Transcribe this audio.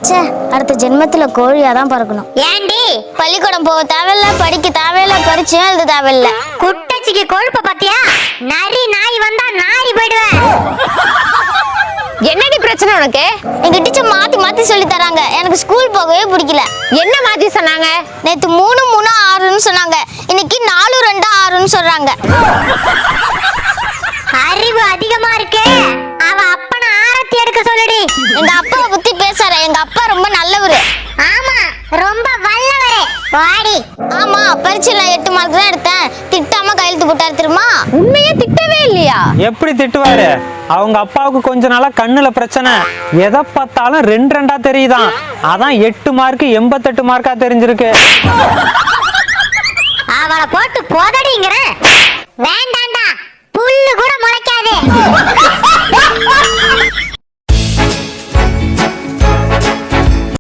ச்சே, அடுத்த ஜென்மத்துல கோழியா தான் பிறக்கணும். ஏண்டி பள்ளிக்கூடம் போக தேவையில்ல, படிக்க தேவையில்ல, பரிச்சையும் எழுத தேவையில்ல. குட்டச்சிக்கு கொழுப்ப பாத்தியா? நரி நாய் வந்தா நாரி போயிடுவேன். என்னடி பிரச்சனை உனக்கு? எங்க டீச்சர் மாத்தி மாத்தி சொல்லி தராங்க. எனக்கு ஸ்கூல் போகவே பிடிக்கல. என்ன மாத்தி சொன்னாங்க? நேத்து 3 3 6ன்னு சொன்னாங்க. இன்னைக்கு 4 2 6ன்னு சொல்றாங்க. அறிவு அதிகமா இருக்கே. அவ அப்பனை ஆரத்தி எடுக்க சொல்லுடி. எங்க அப்பாவை பத்தி பேசார. எங்க அப்பா ரொம்ப நல்லவரு. ஆமா, ரொம்ப வல்லவரே. வாடி. ஆமா, பரீட்சையில 8 மார்க் தான் எடுத்தேன். திட்டாம கையெழுத்து போட்டாரு தெரியுமா? உண்மையே திட்டவே இல்லையா? எப்படி திட்டுவாரு? அவங்க அப்பாவுக்கு கொஞ்ச நாளா கண்ணுல பிரச்சனை. எதை பார்த்தாலும் 2 2 தெரியுதான். அதான் 8 மார்க் 88 மார்க்கா தெரிஞ்சிருக்கு. அவளை போட்டு போதடிங்கற. வேண்டாண்டா, புல்லு கூட முளைக்காது.